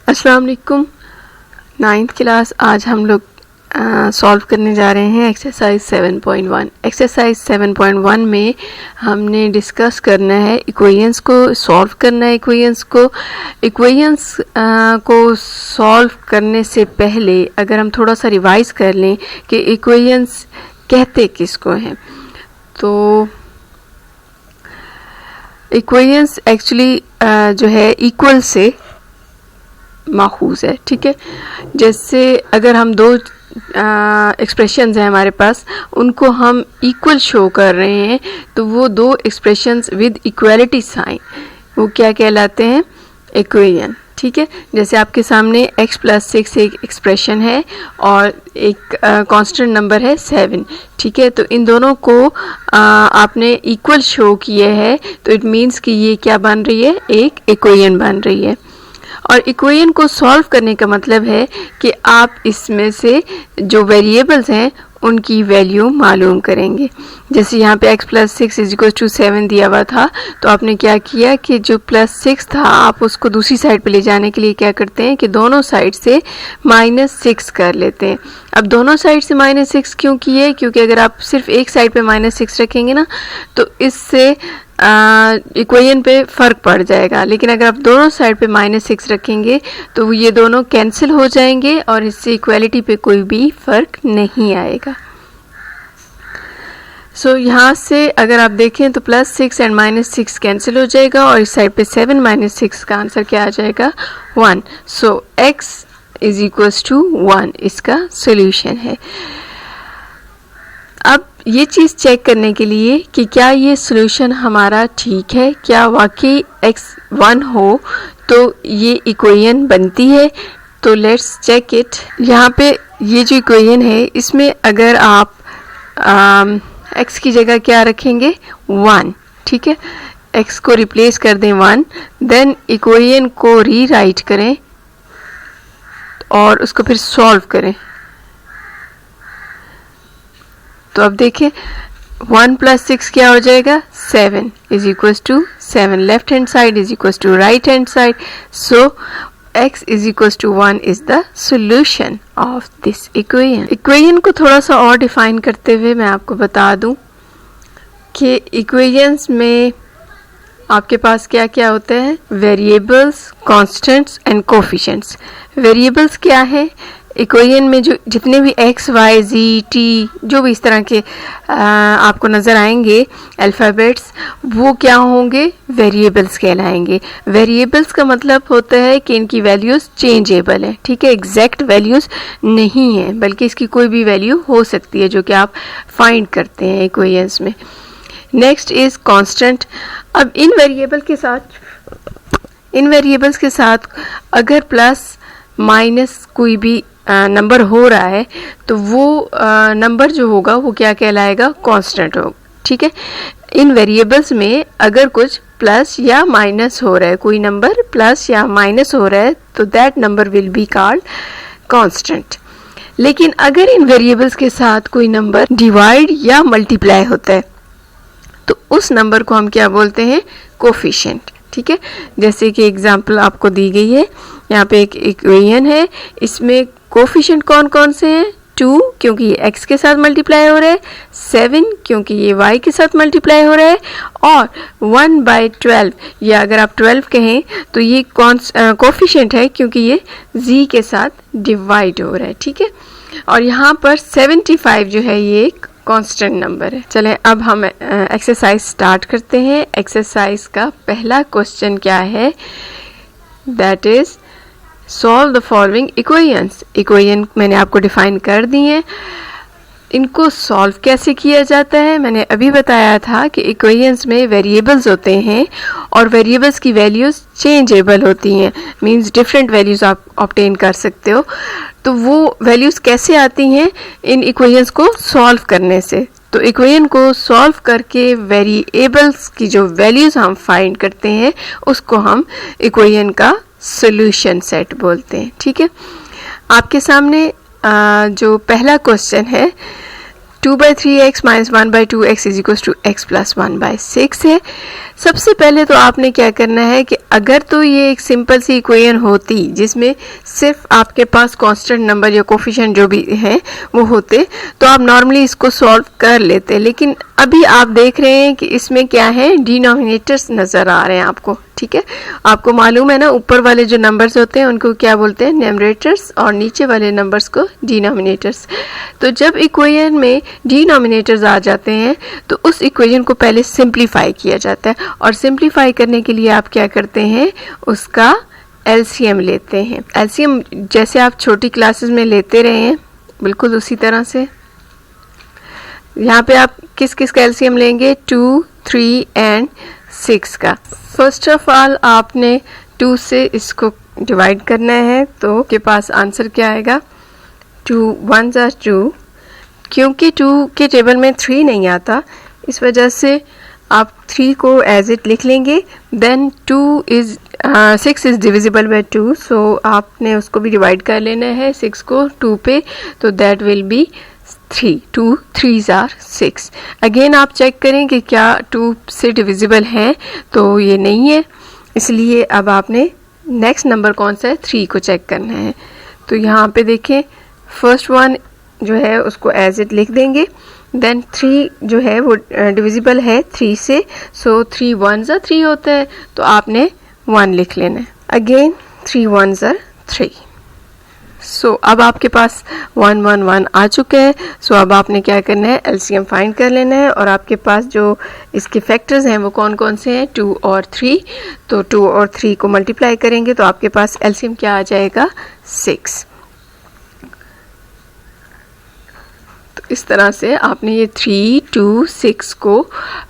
अस्सलाम वालेकुम। 9th class आज हम लोग सॉल्व करने जा रहे हैं एक्सरसाइज 7.1। एक्सरसाइज 7.1 में हमने डिस्कस करना है इक्वेशंस को सॉल्व करना है। इक्वेशंस को सॉल्व करने से पहले अगर हम थोड़ा सा रिवाइज कर लें कि इक्वेशंस कहते किसको हैं, तो इक्वेशंस एक्चुअली जो है इक्वल से माखूज है। ठीक है, जैसे अगर हम दो एक्सप्रेशंस हैं हमारे पास, उनको हम इक्वल शो कर रहे हैं, तो वो दो एक्सप्रेशंस विद इक्वालिटी साइन वो क्या कहलाते हैं? इक्वेशन। ठीक है, जैसे आपके सामने x + 6 एक एक्सप्रेशन है और एक कांस्टेंट नंबर है 7। ठीक है, तो इन दोनों को आपने इक्वल शो किया है, तो इट मीन्स कि ये क्या बन रही है? एक इक्वेशन बन रही है। और इक्वेशन को सॉल्व करने का मतलब है कि आप इसमें से जो वेरिएबल्स हैं उनकी वैल्यू मालूम करेंगे। जैसे यहाँ पे x + 6 = 7 दिया हुआ था, तो आपने क्या किया कि जो +6 था आप उसको दूसरी साइड पे ले जाने के लिए क्या करते हैं कि दोनों साइड से -6 कर लेते हैं। अब दोनों साइड से -6 क्यों किए? क्योंकि अगर आप सिर्फ एक साइड पे -6 रखेंगे ना, तो इससे इक्वेशन पे फ़र्क पड़ जाएगा। लेकिन अगर आप दोनों साइड पे -6 रखेंगे तो ये दोनों कैंसिल हो जाएंगे और इससे इक्वालिटी पे कोई भी फ़र्क नहीं आएगा। सो यहाँ से अगर आप देखें तो +6 एंड -6 कैंसिल हो जाएगा और इस साइड पे 7 - 6 का आंसर क्या आ जाएगा? 1। सो x = 1 इसका सोल्यूशन है। अब ये चीज़ चेक करने के लिए कि क्या ये सोल्यूशन हमारा ठीक है, क्या वाकई x 1 हो तो ये इक्वेशन बनती है, तो लेट्स चेक इट। यहाँ पे ये जो इक्वेशन है इसमें अगर आप x की जगह क्या रखेंगे? 1। ठीक है, x को रिप्लेस कर दें 1, देन इक्वेशन को रीराइट करें और उसको फिर सॉल्व करें। तो अब देखिए 1 + 6 क्या हो जाएगा? 7 = 7। Left hand side = right hand side. So x = 1 is the solution of this equation. Equation को थोड़ा सा और डिफाइन करते हुए मैं आपको बता दूं कि इक्वेशंस में आपके पास क्या क्या होते हैं? Variables, constants and coefficients. Variables क्या है? इक्वेशन में जो जितने भी x, y, z, t जो भी इस तरह के आपको नज़र आएंगे अल्फ़ाबेट्स, वो क्या होंगे? वेरिएबल्स कहलाएंगे। वेरिएबल्स का मतलब होता है कि इनकी वैल्यूज़ चेंजेबल है। ठीक है, एग्जैक्ट वैल्यूज़ नहीं है, बल्कि इसकी कोई भी वैल्यू हो सकती है जो कि आप फाइंड करते हैं इक्वेशंस में। Next is constant. अब इन वेरिएबल्स के साथ अगर प्लस माइनस कोई भी नंबर हो रहा है, तो वो नंबर जो होगा वो क्या कहलाएगा? कांस्टेंट होगा। ठीक है, इन वेरिएबल्स में अगर कुछ प्लस या माइनस हो रहा है, कोई नंबर प्लस या माइनस हो रहा है, तो that number will be called constant. लेकिन अगर इन वेरिएबल्स के साथ कोई नंबर डिवाइड या मल्टीप्लाई होता है, तो उस नंबर को हम क्या बोलते हैं? कोफिशिएंट। ठीक है, जैसे कि एग्जांपल आपको दी गई है, यहाँ पे एक इक्वेशन है, इसमें कोफिशिएंट कौन कौन से हैं? 2 क्योंकि ये x के साथ मल्टीप्लाई हो रहा है, 7 क्योंकि ये y के साथ मल्टीप्लाई हो रहा है, और 1/12 या अगर आप 12 कहें तो ये कोफिशिएंट है क्योंकि ये z के साथ डिवाइड हो रहा है। ठीक है, और यहाँ पर 75 जो है ये एक कांस्टेंट नंबर है। चलें अब हम एक्सरसाइज स्टार्ट करते हैं। एक्सरसाइज का पहला क्वेश्चन क्या है? That is solve the following equations. Equation मैंने आपको डिफाइन कर दी हैं। इनको सॉल्व कैसे किया जाता है? मैंने अभी बताया था कि इक्वेशंस में वेरिएबल्स होते हैं और वेरिएबल्स की वैल्यूज़ चेंजेबल होती हैं, मींस डिफरेंट वैल्यूज़ आप ऑब्टेन कर सकते हो। तो वो वैल्यूज़ कैसे आती हैं? इन इक्वेशंस को सॉल्व करने से। तो इक्वेशन को सॉल्व करके वेरिएबल्स की जो वैल्यूज़ हम फाइंड करते हैं उसको हम इक्वेशन का सॉल्यूशन सेट बोलते हैं। ठीक है, आपके सामने जो पहला क्वेश्चन है 2/3x minus 1/2x is equal to x plus 1/6 है। सबसे पहले तो आपने क्या करना है कि अगर तो ये एक सिंपल सी इक्वेशन होती जिसमें सिर्फ आपके पास कांस्टेंट नंबर या कोफिशिएंट जो भी हैं वो होते तो आप नॉर्मली इसको सॉल्व कर लेते, लेकिन अभी आप देख रहे हैं कि इसमें क्या है, डिनोमिनेटर्स नज़र आ रहे हैं आपको, ठीक है। आपको मालूम है ना, ऊपर वाले जो नंबर्स होते हैं उनको क्या बोलते हैं, न्यूमरेटर्स, और नीचे वाले नंबर्स को डिनोमिनेटर्स। तो जब इक्वेशन में डिनोमिनेटर्स आ जाते हैं तो उस इक्वेशन को पहले सिंप्लीफाई किया जाता है, और सिंप्लीफाई करने के लिए आप क्या करते हैं, उसका एलसीएम लेते हैं। एलसीएम जैसे आप छोटी क्लासेस में लेते रहे हैं बिल्कुल उसी तरह से यहाँ पे आप किस किस का एलसीएम लेंगे, 2, 3 एंड 6 का। फर्स्ट ऑफ ऑल आपने 2 से इसको डिवाइड करना है, तो आपके पास आंसर क्या आएगा, 2 1s are 2। क्योंकि 2 के टेबल में 3 नहीं आता, इस वजह से आप 3 को एज इट लिख लेंगे। देन 6 इज़ डिविजिबल बाय 2, सो आपने उसको भी डिवाइड कर लेना है 6 को 2 पे, तो that will be 3, 2 3s are 6। Again आप चेक करें कि क्या 2 से डिविजिबल है, तो ये नहीं है, इसलिए अब आपने नेक्स्ट नंबर कौन सा है, 3 को चेक करना है। तो यहाँ पे देखें, फर्स्ट वन जो है उसको एज इट लिख देंगे। देन 3 जो है वो डिविजिबल है 3 से, सो 3 1s are 3 होता है, तो आपने 1 लिख लेना है। Again 3 1s are 3। सो अब आपके पास 1 1 1 आ चुका है। सो अब आपने क्या करना है, एलसीएम फाइंड कर लेना है, और आपके पास जो इसके फैक्टर्स हैं वो कौन कौन से हैं, 2 और 3। तो 2 और 3 को मल्टीप्लाई करेंगे तो आपके पास एलसीएम क्या आ जाएगा, 6। इस तरह से आपने ये 3 2 6 को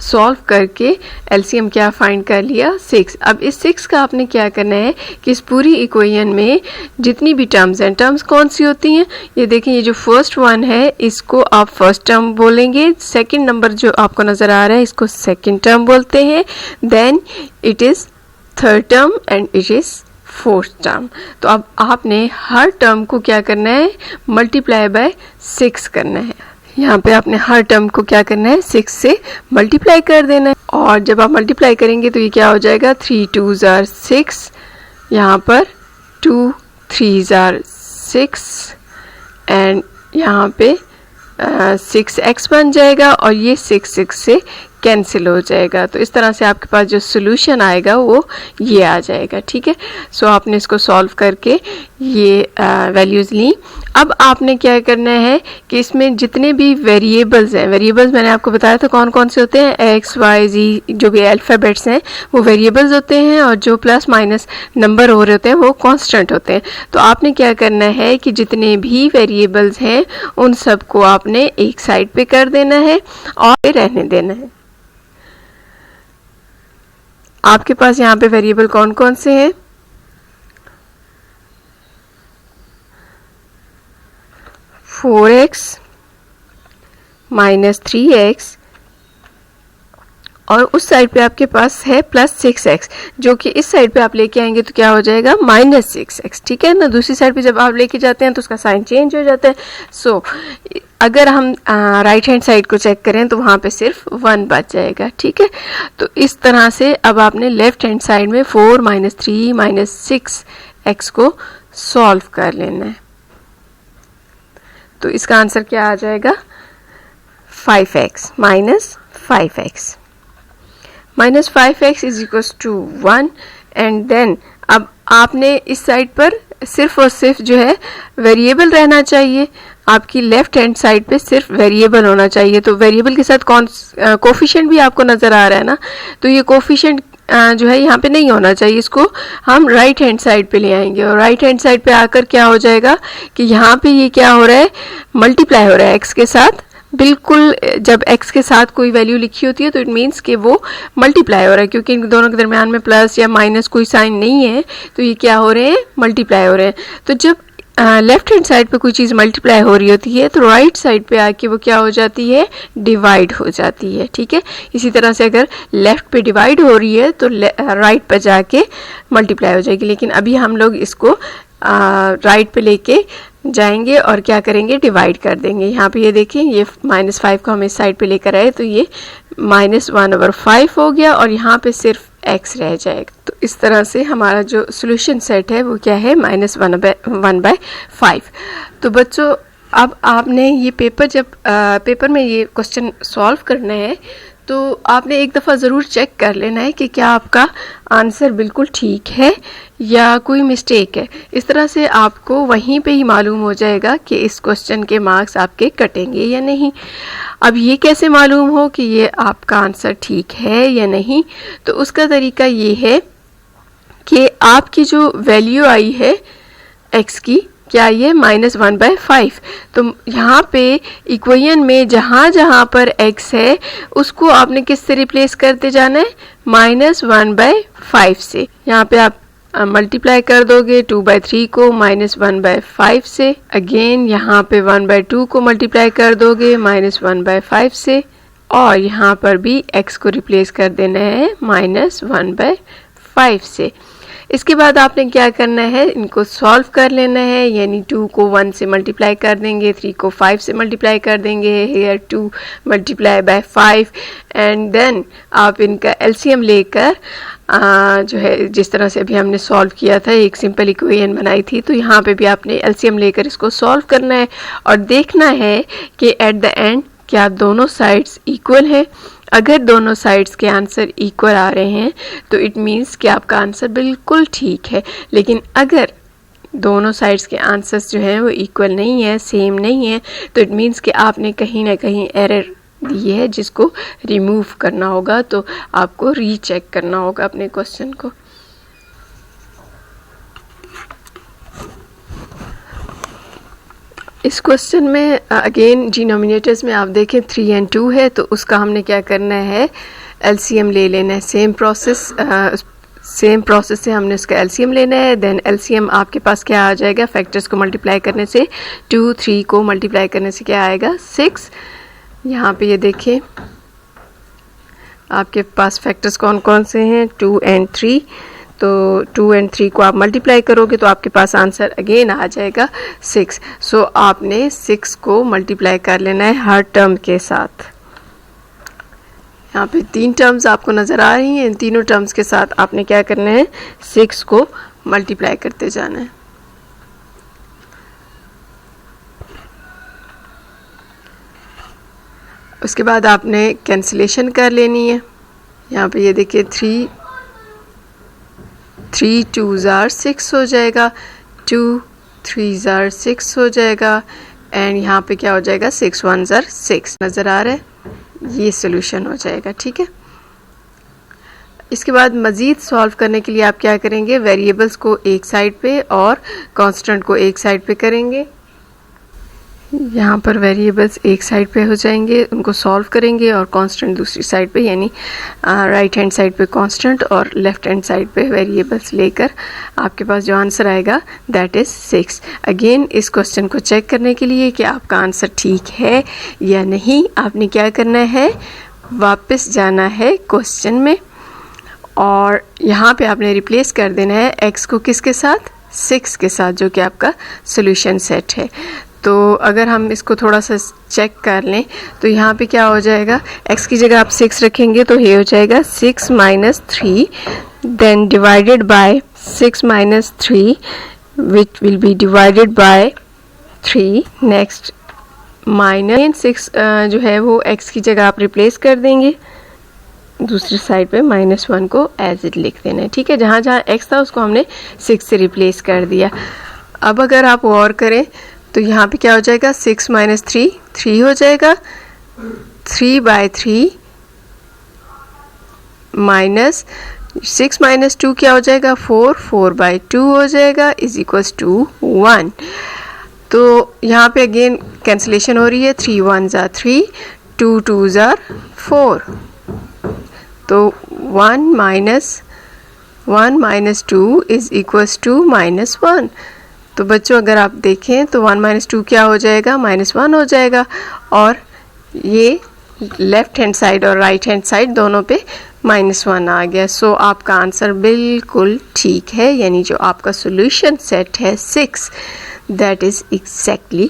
सॉल्व करके एलसीएम क्या फाइंड कर लिया, 6। अब इस 6 का आपने क्या करना है कि इस पूरी इक्वेशन में जितनी भी टर्म्स हैं, टर्म्स कौन सी होती हैं, ये देखें, ये जो फर्स्ट वन है इसको आप फर्स्ट टर्म बोलेंगे, सेकंड नंबर जो आपको नज़र आ रहा है इसको सेकंड टर्म बोलते हैं, then it is third term and it is fourth term. तो अब आपने हर टर्म को क्या करना है, मल्टीप्लाई बाय 6 करना है। यहाँ पे आपने हर टर्म को क्या करना है, 6 से मल्टीप्लाई कर देना है, और जब आप मल्टीप्लाई करेंगे तो ये क्या हो जाएगा, 3 2s are 6, यहाँ पर 2 3s are 6 एंड यहाँ पे 6x बन जाएगा, और ये 6 6 से कैंसिल हो जाएगा। तो इस तरह से आपके पास जो सोल्यूशन आएगा वो ये आ जाएगा, ठीक है। सो आपने इसको सॉल्व करके ये वैल्यूज़ ली। अब आपने क्या करना है कि इसमें जितने भी वेरिएबल्स हैं, वेरिएबल्स मैंने आपको बताया था कौन कौन से होते हैं, x y z जो भी अल्फ़ाबेट्स हैं वो वेरिएबल्स होते हैं, और जो प्लस माइनस नंबर हो रहे होते हैं वो कांस्टेंट होते हैं। तो आपने क्या करना है कि जितने भी वेरिएबल्स हैं उन सबको आपने एक साइड पे कर देना है और रहने देना है। आपके पास यहाँ पे वेरिएबल कौन कौन से हैं, 4x माइनस 3x, और उस साइड पे आपके पास है प्लस 6x, जो कि इस साइड पे आप लेके आएंगे तो क्या हो जाएगा, माइनस 6x, ठीक है ना। दूसरी साइड पे जब आप लेके जाते हैं तो उसका साइन चेंज हो जाता है। सो अगर हम राइट हैंड साइड को चेक करें तो वहाँ पे सिर्फ 1 बच जाएगा, ठीक है। तो इस तरह से अब आपने लेफ्ट हैंड साइड में 4 माइनस 3 माइनस 6x को सॉल्व कर लेना है। तो इसका आंसर क्या आ जाएगा, 5x minus 5x minus 5x is equal to 1। And then अब आपने इस साइड पर सिर्फ और सिर्फ जो है वेरिएबल रहना चाहिए, आपकी लेफ्ट हैंड साइड पे सिर्फ वेरिएबल होना चाहिए। तो वेरिएबल के साथ कौन कोफिशिएंट भी आपको नज़र आ रहा है ना, तो ये कोफिशिएंट जो है यहाँ पे नहीं होना चाहिए, इसको हम राइट हैंड साइड पे ले आएंगे, और राइट हैंड साइड पे आकर क्या हो जाएगा कि यहाँ पे ये क्या हो रहा है, मल्टीप्लाई हो रहा है x के साथ। बिल्कुल जब x के साथ कोई वैल्यू लिखी होती है तो इट मीन्स कि वो मल्टीप्लाई हो रहा है, क्योंकि इन दोनों के दरमियान में प्लस या माइनस कोई साइन नहीं है, तो ये क्या हो रहे हैं, मल्टीप्लाई हो रहे हैं। तो जब लेफ्ट हैंड साइड पे कोई चीज़ मल्टीप्लाई हो रही होती है तो राइट साइड पे आके वो क्या हो जाती है, डिवाइड हो जाती है, ठीक है। इसी तरह से अगर लेफ्ट पे डिवाइड हो रही है तो राइट पे जाके मल्टीप्लाई हो जाएगी। लेकिन अभी हम लोग इसको राइट पे लेके जाएंगे और क्या करेंगे, डिवाइड कर देंगे। यहाँ पे ये देखिए, ये -5 को हम इस साइड पे लेकर आए तो ये -1/5 हो गया और यहाँ पे सिर्फ x रह जाएगा। तो इस तरह से हमारा जो सोल्यूशन सेट है वो क्या है, -1/5। तो बच्चों अब आपने ये पेपर जब पेपर में ये क्वेश्चन सॉल्व करना है तो आपने एक दफ़ा ज़रूर चेक कर लेना है कि क्या आपका आंसर बिल्कुल ठीक है या कोई मिस्टेक है। इस तरह से आपको वहीं पे ही मालूम हो जाएगा कि इस क्वेश्चन के मार्क्स आपके कटेंगे या नहीं। अब ये कैसे मालूम हो कि ये आपका आंसर ठीक है या नहीं, तो उसका तरीका ये है कि आपकी जो वैल्यू आई है x की, क्या ये -1/5, तो यहाँ पे इक्वेशन में जहाँ जहाँ पर x है उसको आपने किस से रिप्लेस करते जाना है, -1/5 से। यहाँ पे आप मल्टीप्लाई कर दोगे 2/3 को -1/5 से, अगेन यहाँ पे 1/2 को मल्टीप्लाई कर दोगे -1/5 से, और यहाँ पर भी x को रिप्लेस कर देना है -1/5 से। इसके बाद आपने क्या करना है, इनको सॉल्व कर लेना है, यानी 2 को 1 से मल्टीप्लाई कर देंगे, 3 को 5 से मल्टीप्लाई कर देंगे, here 2 multiply by 5, and then आप इनका एलसीएम लेकर जो है जिस तरह से अभी हमने सॉल्व किया था, एक सिंपल इक्वेशन बनाई थी, तो यहाँ पे भी आपने एलसीएम लेकर इसको सॉल्व करना है और देखना है कि एट द एंड क्या दोनों साइड्स इक्वल है। अगर दोनों साइड्स के आंसर इक्वल आ रहे हैं तो इट मीन्स कि आपका आंसर बिल्कुल ठीक है, लेकिन अगर दोनों साइड्स के आंसर्स जो हैं वो इक्वल नहीं है, सेम नहीं है, तो इट मीन्स कि आपने कहीं ना कहीं एरर दी है जिसको रिमूव करना होगा। तो आपको रीचेक करना होगा अपने क्वेश्चन को। इस क्वेश्चन में अगेन डिनोमिनेटर्स में आप देखें 3 और 2 है, तो उसका हमने क्या करना है, एलसीएम ले लेना है। सेम प्रोसेस से हमने उसका एलसीएम लेना है। देन एलसीएम आपके पास क्या आ जाएगा, फैक्टर्स को मल्टीप्लाई करने से 2, 3 को मल्टीप्लाई करने से क्या आएगा, 6। यहाँ पे ये देखिए आपके पास फैक्टर्स कौन कौन से हैं, 2 और 3। तो 2 और 3 को आप मल्टीप्लाई करोगे तो आपके पास आंसर अगेन आ जाएगा 6। सो आपने 6 को मल्टीप्लाई कर लेना है हर टर्म के साथ। यहाँ पे 3 टर्म्स आपको नज़र आ रही हैं, इन तीनों टर्म्स के साथ आपने क्या करना है, 6 को मल्टीप्लाई करते जाना है। उसके बाद आपने कैंसिलेशन कर लेनी है। यहाँ पे ये देखिए 3 2s are 6 हो जाएगा, 2 3s are 6 हो जाएगा, एंड यहाँ पे क्या हो जाएगा, 6 1s are 6 नज़र आ रहा है, ये सोल्यूशन हो जाएगा। ठीक है, इसके बाद मज़ीद सॉल्व करने के लिए आप क्या करेंगे, वेरिएबल्स को एक साइड पे और कांस्टेंट को एक साइड पे करेंगे। यहाँ पर वेरिएबल्स एक साइड पे हो जाएंगे, उनको सॉल्व करेंगे, और कांस्टेंट दूसरी साइड पे, यानी राइट हैंड साइड पे कांस्टेंट और लेफ्ट हैंड साइड पे वेरिएबल्स लेकर आपके पास जो आंसर आएगा दैट इज़ 6। अगेन इस क्वेश्चन को चेक करने के लिए कि आपका आंसर ठीक है या नहीं, आपने क्या करना है, वापस जाना है क्वेश्चन में और यहाँ पे आपने रिप्लेस कर देना है x को किसके साथ, 6 के साथ, जो कि आपका सोल्यूशन सेट है। तो अगर हम इसको थोड़ा सा चेक कर लें तो यहाँ पे क्या हो जाएगा, x की जगह आप 6 रखेंगे तो ये हो जाएगा 6 - 3, then divided by 6 - 3 which will be divided by 3, next -6 जो है वो x की जगह आप रिप्लेस कर देंगे, दूसरी साइड पे -1 को एज इट लिख देना है। ठीक है, जहाँ जहाँ x था उसको हमने 6 से रिप्लेस कर दिया। अब अगर आप और करें तो यहाँ पे क्या हो जाएगा, 6 - 3 3 हो जाएगा, 3/3 माइनस 6 - 2 क्या हो जाएगा, 4 4/2 हो जाएगा, इज इक्वल्स टू 1। तो यहाँ पे अगेन कैंसिलेशन हो रही है, 3 1s are 3, 2 2s are 4, तो 1 - 2 इज इक्वल्स टू -1। तो बच्चों अगर आप देखें तो 1 - 2 क्या हो जाएगा, -1 हो जाएगा, और ये लेफ्ट हैंड साइड और राइट हैंड साइड दोनों पे -1 आ गया। सो आपका आंसर बिल्कुल ठीक है, यानी जो आपका सॉल्यूशन सेट है 6, that is exactly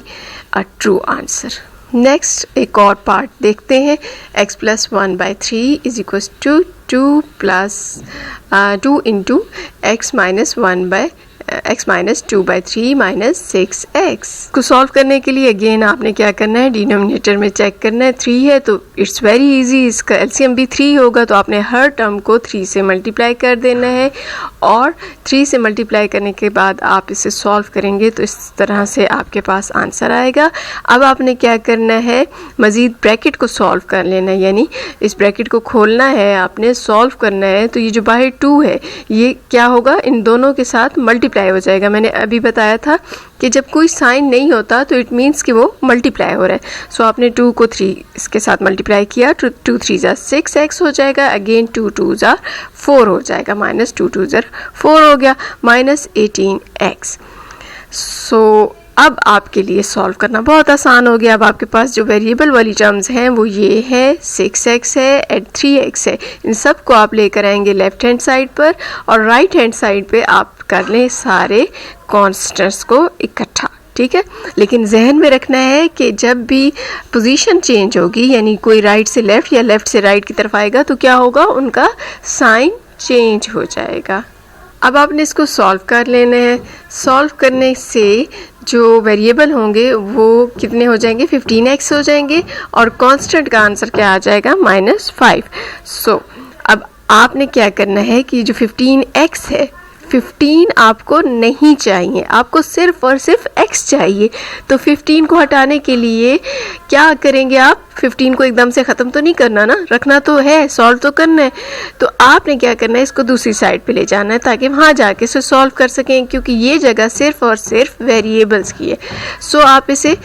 a true answer. Next एक और पार्ट देखते हैं। x plus 1/3 is equal to 2 plus 2 into x minus 2/3 minus 6x को सॉल्व करने के लिए अगेन आपने क्या करना है, डिनोमिनेटर में चेक करना है। 3 है तो इट्स वेरी इजी, इसका एलसीएम भी 3 होगा, तो आपने हर टर्म को 3 से मल्टीप्लाई कर देना है और 3 से मल्टीप्लाई करने के बाद आप इसे सॉल्व करेंगे तो इस तरह से आपके पास आंसर आएगा। अब आपने क्या करना है, मज़ीद ब्रैकेट को सॉल्व कर लेना है, यानी इस ब्रैकेट को खोलना है, आपने सॉल्व करना है। तो ये जो बाहर 2 है ये क्या होगा, इन दोनों के साथ मल्टीप्लाई हो जाएगा। मैंने अभी बताया था कि जब कोई साइन नहीं होता तो इट मीन्स कि वो मल्टीप्लाई हो रहा है। सो आपने 2 को 3 इसके साथ मल्टीप्लाई किया, 2 3 ज़ा 6x हो जाएगा, अगेन 2 2 ज़ा 4 हो जाएगा, माइनस 2 2 ज़ा 4 हो गया, माइनस 18x। सो अब आपके लिए सॉल्व करना बहुत आसान हो गया। अब आपके पास जो वेरिएबल वाली टर्म्स हैं वो ये है, 6x है एंड 3x है। इन सब को आप लेकर आएंगे लेफ्ट हैंड साइड पर और राइट हैंड साइड पे आप कर लें सारे कॉन्स्टेंट्स को इकट्ठा, ठीक है। लेकिन जहन में रखना है कि जब भी पोजीशन चेंज होगी, यानी कोई राइट से लेफ़्ट या लेफ़्ट से राइट की तरफ आएगा तो क्या होगा, उनका साइन चेंज हो जाएगा। अब आपने इसको सॉल्व कर लेना है। सॉल्व करने से जो वेरिएबल होंगे वो कितने हो जाएंगे, 15x हो जाएंगे और कांस्टेंट का आंसर क्या आ जाएगा, -5। सो अब आपने क्या करना है कि जो 15x है, 15 आपको नहीं चाहिए, आपको सिर्फ और सिर्फ x चाहिए। तो 15 को हटाने के लिए क्या करेंगे आप, 15 को एकदम से ख़त्म तो नहीं करना ना, रखना तो है, सॉल्व तो करना है। तो आपने क्या करना है, इसको दूसरी साइड पे ले जाना है ताकि वहाँ जाके इसे सॉल्व कर सकें, क्योंकि ये जगह सिर्फ और सिर्फ वेरिएबल्स की है। सो आप इसे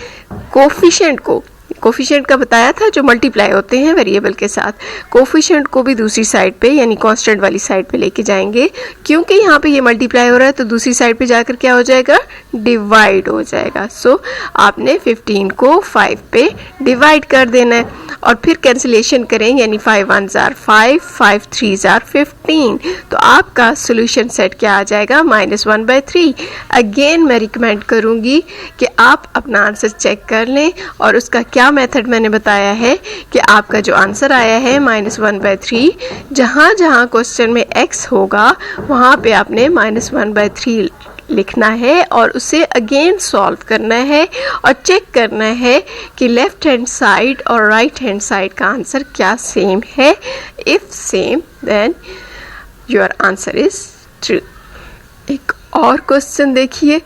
कोफिशिएंट का बताया था जो मल्टीप्लाई होते हैं वेरिएबल के साथ, कोफिशिएंट को भी दूसरी साइड पे यानी कांस्टेंट वाली साइड पे लेके जाएंगे, क्योंकि यहाँ पे ये मल्टीप्लाई हो रहा है तो दूसरी साइड पे जाकर क्या हो जाएगा, डिवाइड हो जाएगा। सो आपने 15 को 5 पे डिवाइड कर देना है और फिर कैंसिलेशन करें, यानी 5 1 ज़ार 5, 5 3 ज़ार 15। तो आपका सोल्यूशन सेट क्या आ जाएगा, -1/3। अगेन मैं रिकमेंड करूँगी कि आप अपना आंसर चेक कर लें और उसका क्या मेथड मैंने बताया है कि आपका जो आंसर आया है -1/3, जहाँ जहाँ क्वेश्चन में x होगा वहाँ पे आपने -1/3 लिखना है और उसे अगेन सॉल्व करना है और चेक करना है कि लेफ्ट हैंड साइड और राइट हैंड साइड का आंसर क्या सेम है। If same then your answer is true. एक और क्वेश्चन देखिए,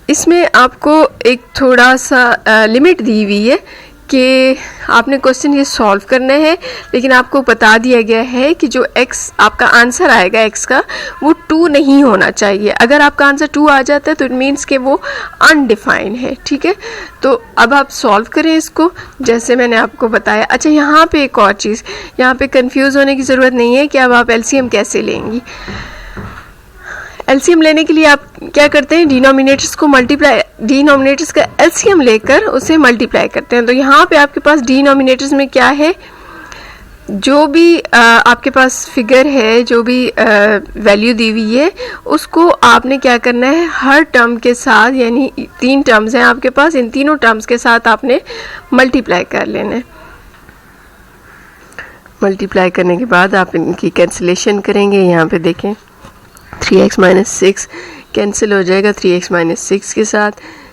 इसमें आपको एक थोड़ा सा लिमिट दी हुई है कि आपने क्वेश्चन ये सॉल्व करना है, लेकिन आपको बता दिया गया है कि जो x आपका आंसर आएगा x का वो 2 नहीं होना चाहिए। अगर आपका आंसर 2 आ जाता है तो इट मीन्स कि वो अनडिफाइंड है, ठीक है। तो अब आप सॉल्व करें इसको जैसे मैंने आपको बताया। अच्छा, यहाँ पे एक और चीज़, यहाँ पे कंफ्यूज होने की ज़रूरत नहीं है कि अब आप एलसीएम कैसे लेंगी। एलसीएम लेने के लिए आप क्या करते हैं, डिनोमिनेटर्स का एलसीएम लेकर उसे मल्टीप्लाई करते हैं। तो यहाँ पे आपके पास डिनोमिनेटर्स में क्या है, जो भी आपके पास फिगर है, जो भी वैल्यू दी हुई है, उसको आपने क्या करना है, हर टर्म के साथ, यानी 3 टर्म्स हैं आपके पास, इन तीनों टर्म्स के साथ आपने मल्टीप्लाई कर लेना है। मल्टीप्लाई करने के बाद आप इनकी कैंसिलेशन करेंगे। यहाँ पे देखें 3x - 6 कैंसिल हो जाएगा 3x - 6 के साथ।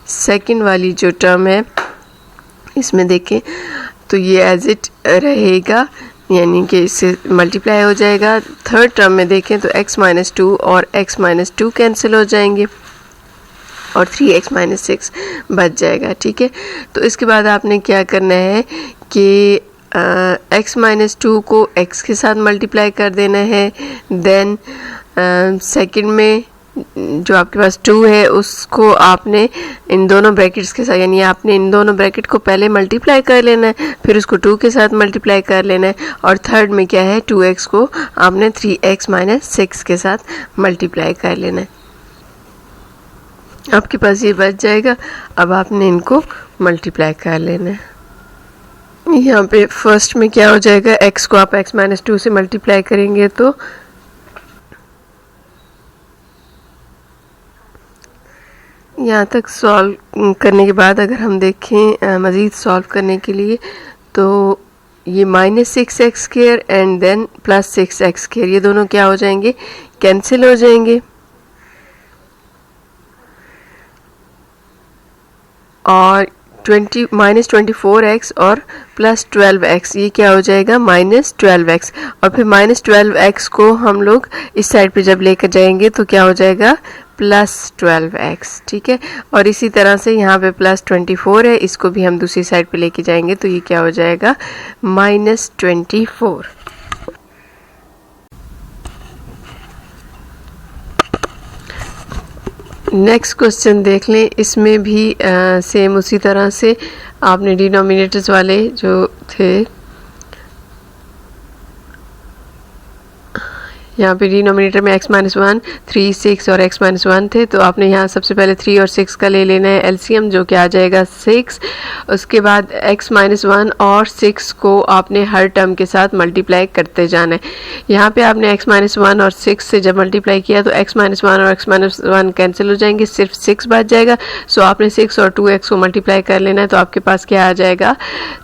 सेकंड वाली जो टर्म है इसमें देखें तो ये एज इट रहेगा, यानी कि इससे मल्टीप्लाई हो जाएगा। थर्ड टर्म में देखें तो x - 2 और x - 2 कैंसिल हो जाएंगे और 3x - 6 बच जाएगा, ठीक है। तो इसके बाद आपने क्या करना है कि x - 2 को x के साथ मल्टीप्लाई कर देना है। देन सेकंड में जो आपके पास 2 है उसको आपने इन दोनों ब्रैकेट्स के साथ, यानी आपने इन दोनों ब्रैकेट को पहले मल्टीप्लाई कर लेना है, फिर उसको 2 के साथ मल्टीप्लाई कर लेना है। और थर्ड में क्या है, 2x को आपने 3x - 6 के साथ मल्टीप्लाई कर लेना है। आपके पास ये बच जाएगा। अब आपने इनको मल्टीप्लाई कर लेना है। यहाँ पे फर्स्ट में क्या हो जाएगा, x को आप x - 2 से मल्टीप्लाई करेंगे तो यहाँ तक सॉल्व करने के बाद अगर हम देखें मज़ीद सॉल्व करने के लिए, तो ये -6x² एंड देन +6x², ये दोनों क्या हो जाएंगे, कैंसिल हो जाएंगे। और -24x और +12x, ये क्या हो जाएगा, -12x। और फिर -12x को हम लोग इस साइड पे जब लेकर जाएंगे तो क्या हो जाएगा, +12x। ठीक है, और इसी तरह से यहाँ पे +24 है, इसको भी हम दूसरी साइड पे लेके जाएंगे तो ये क्या हो जाएगा, -24। नेक्स्ट क्वेश्चन देख लें। इसमें भी सेम उसी तरह से आपने डिनोमिनेटर्स वाले जो थे, यहाँ पे डिनोमिनेटर में x-1, 3, 6 और x-1 थे, तो आपने यहाँ सबसे पहले 3 और 6 का ले लेना है एलसीएम, जो कि आ जाएगा 6। उसके बाद x-1 और 6 को आपने हर टर्म के साथ मल्टीप्लाई करते जाना है। यहाँ पे आपने x-1 और 6 से जब मल्टीप्लाई किया तो x-1 और x-1 कैंसिल हो जाएंगे, सिर्फ 6 बच जाएगा। सो आपने 6 और 2x को मल्टीप्लाई कर लेना है, तो आपके पास क्या आ जाएगा,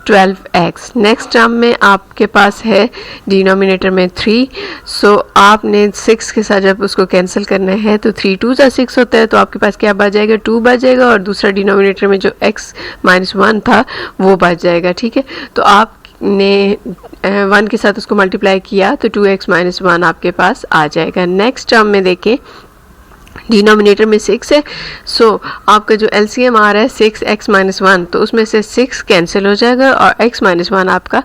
12x। नेक्स्ट टर्म में आपके पास है डिनोमिनेटर में 3, सो आपने 6 के साथ जब उसको कैंसिल करना है तो 3 2 जा 6 होता है, तो आपके पास क्या बच जाएगा, 2 बच जाएगा, और दूसरा डिनोमिनेटर में जो x-1 था वो बच जाएगा। ठीक है, तो आपने 1 के साथ उसको मल्टीप्लाई किया तो 2x-1 आपके पास आ जाएगा। नेक्स्ट टर्म में देखें, डिनोमिनेटर में 6 है, सो आपका जो एलसीएम आ रहा है 6x-1, तो उसमें से 6 कैंसिल हो जाएगा और x-1 आपका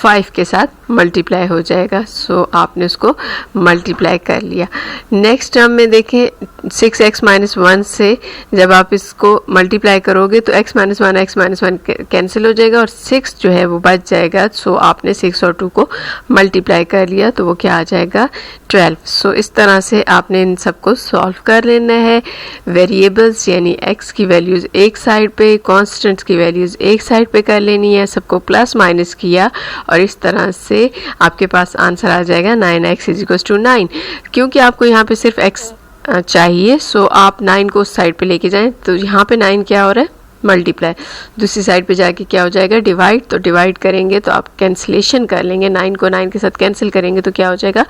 5 के साथ मल्टीप्लाई हो जाएगा। सो आपने उसको मल्टीप्लाई कर लिया। नेक्स्ट टर्म में देखें, 6x-1 से जब आप इसको मल्टीप्लाई करोगे तो x-1 कैंसिल हो जाएगा और 6 जो है वो बच जाएगा। सो आपने 6 और 2 को मल्टीप्लाई कर लिया तो वो क्या आ जाएगा, 12। सो इस तरह से आपने इन सबको सॉल्व कर लेना है। वेरिएबल्स यानी x की वैल्यूज़ एक साइड पे, कॉन्स्टेंट्स की वैल्यूज़ एक साइड पे कर लेनी है, सबको प्लस माइनस किया और इस तरह से आपके पास आंसर आ जाएगा 9x = 9। क्योंकि आपको यहाँ पे सिर्फ x चाहिए, सो आप 9 को उस साइड पे लेके जाएं, तो यहाँ पे 9 क्या हो रहा है, मल्टीप्लाई। दूसरी साइड पे जाके क्या हो जाएगा, डिवाइड। तो डिवाइड करेंगे तो आप कैंसिलेशन कर लेंगे, 9 को 9 के साथ कैंसिल करेंगे तो क्या हो जाएगा,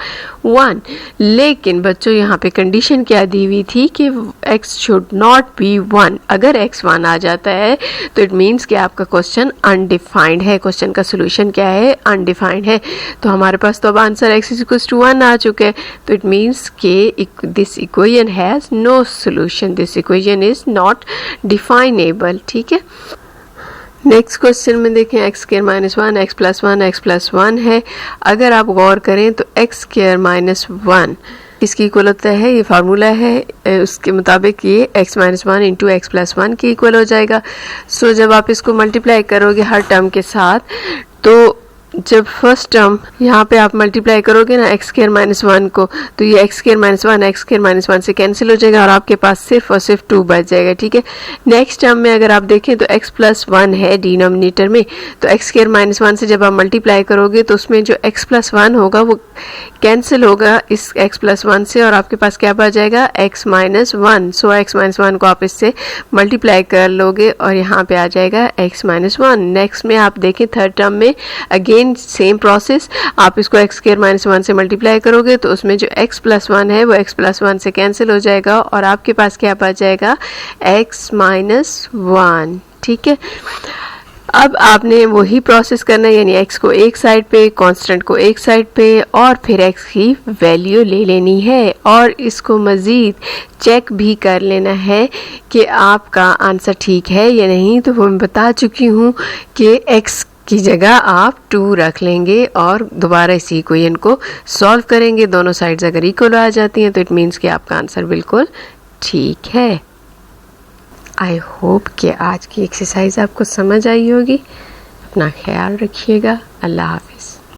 1। लेकिन बच्चों यहाँ पे कंडीशन क्या दी हुई थी कि x शुड नॉट बी 1। अगर x 1 आ जाता है तो इट मीन्स कि आपका क्वेश्चन अनडिफाइंड है, क्वेश्चन का सोल्यूशन क्या है, अनडिफाइंड है। तो हमारे पास तो अब आंसर x = 1 आ चुका है, तो इट मीन्स कि this equation has no solution, this equation is not definable. ठीक है, नेक्स्ट क्वेश्चन में देखें, x² - 1 x + 1 है। अगर आप गौर करें तो x² - 1 इसकी इक्वल होता है, ये फार्मूला है, उसके मुताबिक ये x - 1 × x + 1 के इक्वल हो जाएगा। सो जब आप इसको मल्टीप्लाई करोगे हर टर्म के साथ, तो जब फर्स्ट टर्म यहाँ पे आप मल्टीप्लाई करोगे ना x² - 1 को, तो ये x² - 1 x² - 1 से कैंसिल हो जाएगा और आपके पास सिर्फ और सिर्फ 2 बच जाएगा। ठीक है, नेक्स्ट टर्म में अगर आप देखें तो x + 1 है डिनोमिनेटर में, तो x² - 1 से जब आप मल्टीप्लाई करोगे तो उसमें जो x + 1 होगा वो कैंसिल होगा इस x + 1 से और आपके पास क्या बच जाएगा, x - 1। सो x - 1 को आप इससे मल्टीप्लाई कर लोगे और यहाँ पे आ जाएगा x - 1। नेक्स्ट में आप देखें थर्ड टर्म में अगेन सेम प्रोसेस, आप इसको x² - 1 से मल्टीप्लाई करोगे तो उसमें जो x + 1 है वो x + 1 से कैंसिल हो जाएगा और आपके पास क्या बच जाएगा, x - 1। ठीक है, अब आपने वही प्रोसेस करना है, यानी x को एक साइड पे, कांस्टेंट को एक साइड पे और फिर x की वैल्यू ले लेनी है और इसको मज़ीद चेक भी कर लेना है कि आपका आंसर ठीक है या नहीं। तो वो मैं बता चुकी हूँ कि x की जगह आप 2 रख लेंगे और दोबारा इसी इक्वेशन को सॉल्व करेंगे। दोनों साइड्स अगर इक्वल आ जाती हैं तो इट मीन्स कि आपका आंसर बिल्कुल ठीक है। आई होप कि आज की एक्सरसाइज आपको समझ आई होगी। अपना ख्याल रखिएगा। अल्लाह हाफिज़।